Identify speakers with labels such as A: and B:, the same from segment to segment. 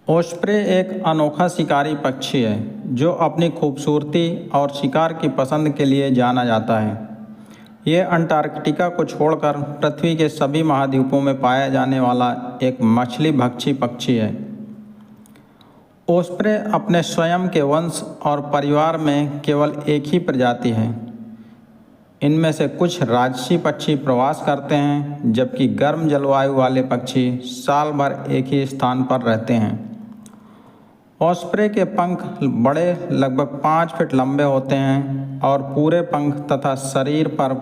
A: Osprey एक अनोखा शिकारी पक्षी है जो अपनी खूबसूरती और शिकार की पसंद के लिए जाना जाता है। ये अंटार्कटिका को छोड़कर पृथ्वी के सभी महाद्वीपों में पाया जाने वाला एक मछली भक्षी पक्षी है। ओस्प्रे अपने स्वयं के वंश और परिवार में केवल एक ही प्रजाति है। इनमें से कुछ राजसी पक्षी प्रवास करते हैं, जबकि गर्म जलवायु वाले पक्षी साल भर एक ही स्थान पर रहते हैं। ओस्प्रे के पंख बड़े, लगभग 5 फीट लंबे होते हैं और पूरे पंख तथा शरीर पर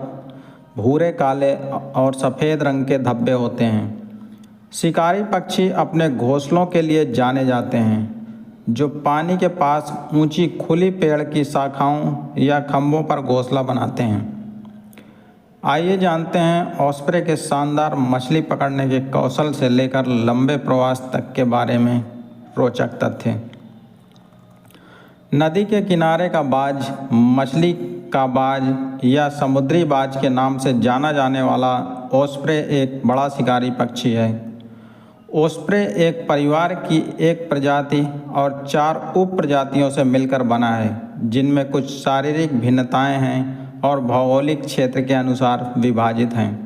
A: भूरे, काले और सफ़ेद रंग के धब्बे होते हैं। शिकारी पक्षी अपने घोंसलों के लिए जाने जाते हैं, जो पानी के पास ऊंची खुली पेड़ की शाखाओं या खंभों पर घोंसला बनाते हैं। आइए जानते हैं ओस्प्रे के शानदार मछली पकड़ने के कौशल से लेकर लंबे प्रवास तक के बारे में रोचक तथ्य। नदी के किनारे का बाज, मछली का बाज या समुद्री बाज के नाम से जाना जाने वाला ओस्प्रे एक बड़ा शिकारी पक्षी है। ओस्प्रे एक परिवार की एक प्रजाति और 4 उप प्रजातियों से मिलकर बना है, जिनमें कुछ शारीरिक भिन्नताएं हैं और भौगोलिक क्षेत्र के अनुसार विभाजित हैं।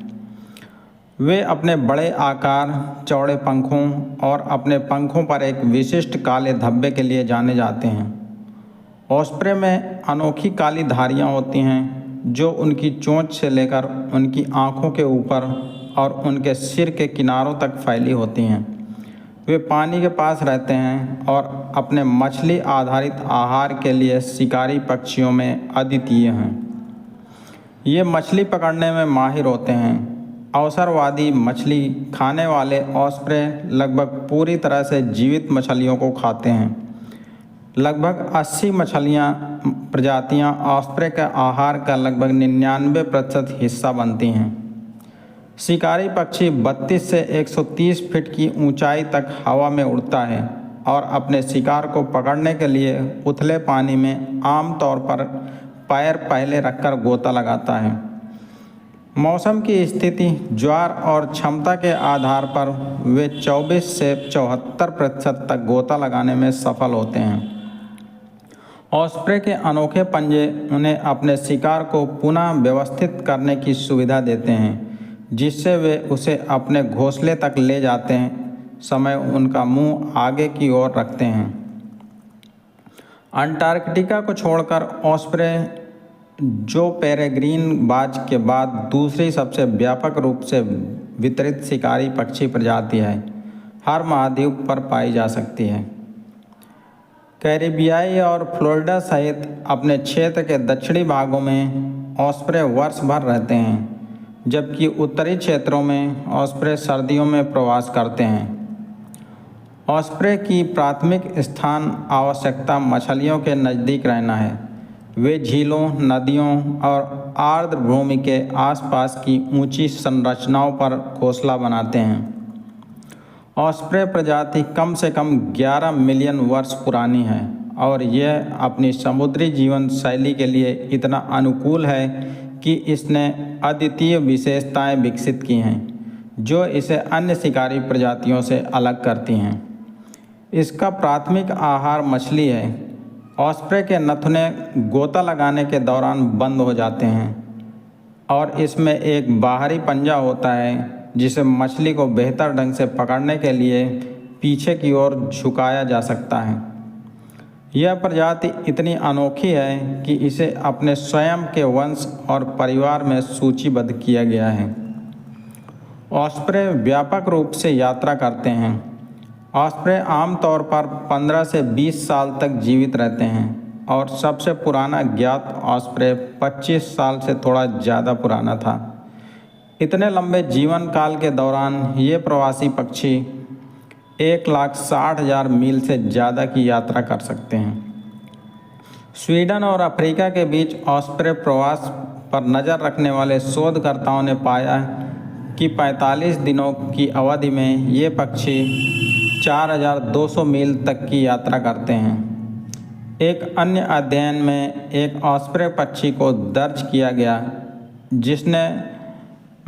A: वे अपने बड़े आकार, चौड़े पंखों और अपने पंखों पर एक विशिष्ट काले धब्बे के लिए जाने जाते हैं। ओस्प्रे में अनोखी काली धारियां होती हैं, जो उनकी चोंच से लेकर उनकी आँखों के ऊपर और उनके सिर के किनारों तक फैली होती हैं। वे पानी के पास रहते हैं और अपने मछली आधारित आहार के लिए शिकारी पक्षियों में अद्वितीय हैं। ये मछली पकड़ने में माहिर होते हैं। अवसरवादी मछली खाने वाले ओस्प्रे लगभग पूरी तरह से जीवित मछलियों को खाते हैं। लगभग 80 प्रजातियां ओस्प्रे के आहार का लगभग 99% हिस्सा बनती हैं। शिकारी पक्षी 32 से 130 फीट की ऊंचाई तक हवा में उड़ता है और अपने शिकार को पकड़ने के लिए उथले पानी में आमतौर पर पैर पहले रखकर गोता लगाता है। मौसम की स्थिति, ज्वार और क्षमता के आधार पर वे 24 से 74% तक गोता लगाने में सफल होते हैं। ओस्प्रे के अनोखे पंजे उन्हें अपने शिकार को पुनः व्यवस्थित करने की सुविधा देते हैं, जिससे वे उसे अपने घोंसले तक ले जाते समय उनका मुंह आगे की ओर रखते हैं। अंटार्कटिका को छोड़कर ओस्प्रे, जो पेरेग्रीन बाज के बाद दूसरी सबसे व्यापक रूप से वितरित शिकारी पक्षी प्रजाति है, हर महाद्वीप पर पाई जा सकती है। कैरिबियाई और फ्लोरिडा सहित अपने क्षेत्र के दक्षिणी भागों में ओस्प्रे वर्ष भर रहते हैं, जबकि उत्तरी क्षेत्रों में ओस्प्रे सर्दियों में प्रवास करते हैं। ओस्प्रे की प्राथमिक स्थान आवश्यकता मछलियों के नज़दीक रहना है। वे झीलों, नदियों और आर्द्र भूमि के आसपास की ऊंची संरचनाओं पर घोंसला बनाते हैं। ओस्प्रे प्रजाति कम से कम 11 मिलियन वर्ष पुरानी है और यह अपनी समुद्री जीवन शैली के लिए इतना अनुकूल है कि इसने अद्वितीय विशेषताएं विकसित की हैं, जो इसे अन्य शिकारी प्रजातियों से अलग करती हैं। इसका प्राथमिक आहार मछली है। ओस्प्रे के नथुने गोता लगाने के दौरान बंद हो जाते हैं और इसमें एक बाहरी पंजा होता है, जिसे मछली को बेहतर ढंग से पकड़ने के लिए पीछे की ओर झुकाया जा सकता है। यह प्रजाति इतनी अनोखी है कि इसे अपने स्वयं के वंश और परिवार में सूचीबद्ध किया गया है। ओस्प्रे व्यापक रूप से यात्रा करते हैं। ओस्प्रे आमतौर पर 15 से 20 साल तक जीवित रहते हैं और सबसे पुराना ज्ञात ओस्प्रे 25 साल से थोड़ा ज़्यादा पुराना था। इतने लंबे जीवन काल के दौरान ये प्रवासी पक्षी 1,60,000 मील से ज़्यादा की यात्रा कर सकते हैं। स्वीडन और अफ्रीका के बीच ओस्प्रे प्रवास पर नज़र रखने वाले शोधकर्ताओं ने पाया कि 45 दिनों की अवधि में ये पक्षी 4,200 मील तक की यात्रा करते हैं। एक अन्य अध्ययन में एक ओस्प्रे पक्षी को दर्ज किया गया, जिसने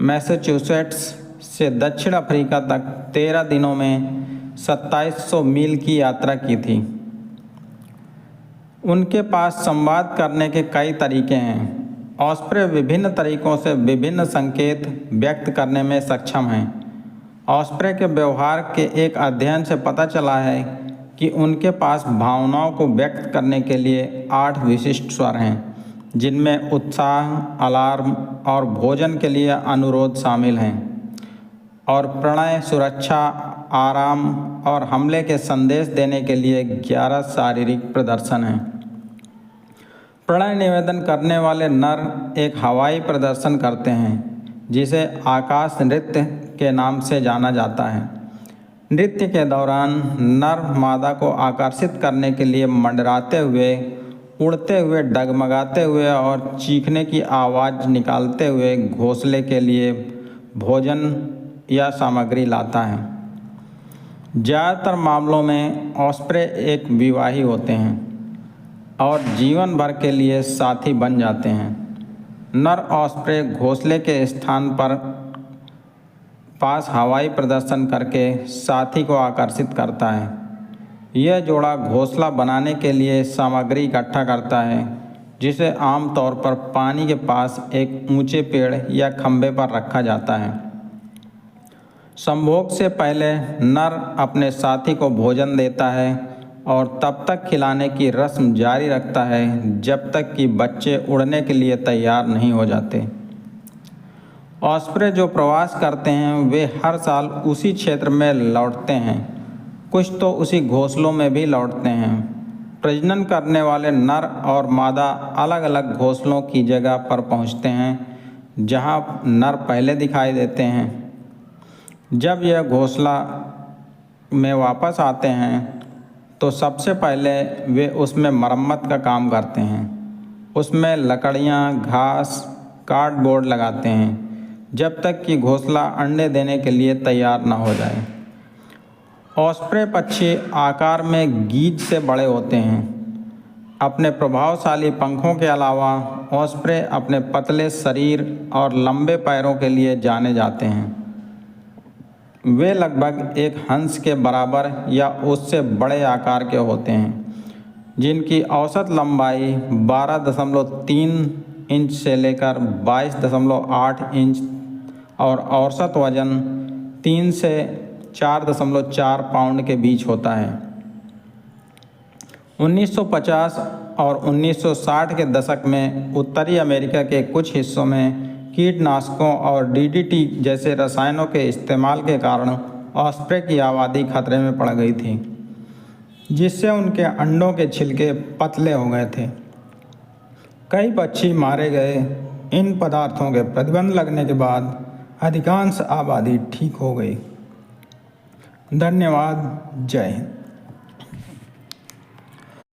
A: मैसाचुसेट्स से दक्षिण अफ्रीका तक 13 दिनों में 2700 मील की यात्रा की थी। उनके पास संवाद करने के कई तरीके हैं। ऑस्प्रे विभिन्न तरीकों से विभिन्न संकेत व्यक्त करने में सक्षम हैं। ऑस्प्रे के व्यवहार के एक अध्ययन से पता चला है कि उनके पास भावनाओं को व्यक्त करने के लिए 8 विशिष्ट स्वर हैं, जिनमें उत्साह, अलार्म और भोजन के लिए अनुरोध शामिल हैं, और प्रणय, सुरक्षा, आराम और हमले के संदेश देने के लिए 11 शारीरिक प्रदर्शन हैं। प्रणय निवेदन करने वाले नर एक हवाई प्रदर्शन करते हैं, जिसे आकाश नृत्य के नाम से जाना जाता है। नृत्य के दौरान नर मादा को आकर्षित करने के लिए मंडराते हुए, उड़ते हुए, डगमगाते हुए और चीखने की आवाज़ निकालते हुए घोंसले के लिए भोजन या सामग्री लाता है। ज़्यादातर मामलों में ऑस्प्रे एक विवाही होते हैं और जीवन भर के लिए साथी बन जाते हैं। नर ऑस्प्रे घोंसले के स्थान पर पास हवाई प्रदर्शन करके साथी को आकर्षित करता है। यह जोड़ा घोंसला बनाने के लिए सामग्री इकट्ठा करता है, जिसे आमतौर पर पानी के पास एक ऊंचे पेड़ या खंभे पर रखा जाता है। संभोग से पहले नर अपने साथी को भोजन देता है और तब तक खिलाने की रस्म जारी रखता है जब तक कि बच्चे उड़ने के लिए तैयार नहीं हो जाते। ऑस्प्रे जो प्रवास करते हैं वे हर साल उसी क्षेत्र में लौटते हैं, कुछ तो उसी घोंसलों में भी लौटते हैं। प्रजनन करने वाले नर और मादा अलग अलग घोंसलों की जगह पर पहुंचते हैं जहां नर पहले दिखाई देते हैं। जब यह घोंसला में वापस आते हैं तो सबसे पहले वे उसमें मरम्मत का काम करते हैं। उसमें लकड़ियाँ, घास, कार्डबोर्ड लगाते हैं जब तक कि घोंसला अंडे देने के लिए तैयार न हो जाए। ऑस्प्रे पक्षी आकार में गीज से बड़े होते हैं। अपने प्रभावशाली पंखों के अलावा ऑस्प्रे अपने पतले शरीर और लंबे पैरों के लिए जाने जाते हैं। वे लगभग एक हंस के बराबर या उससे बड़े आकार के होते हैं, जिनकी औसत लंबाई 12.3 इंच से लेकर 22.8 इंच और औसत वजन 3 से 4.4 पाउंड के बीच होता है। 1950 और 1960 के दशक में उत्तरी अमेरिका के कुछ हिस्सों में कीटनाशकों और डीडीटी जैसे रसायनों के इस्तेमाल के कारण ऑस्प्रे की आबादी खतरे में पड़ गई थी, जिससे उनके अंडों के छिलके पतले हो गए थे। कई पक्षी मारे गए। इन पदार्थों के प्रतिबंध लगने के बाद अधिकांश आबादी ठीक हो गई। धन्यवाद। जय हिंद।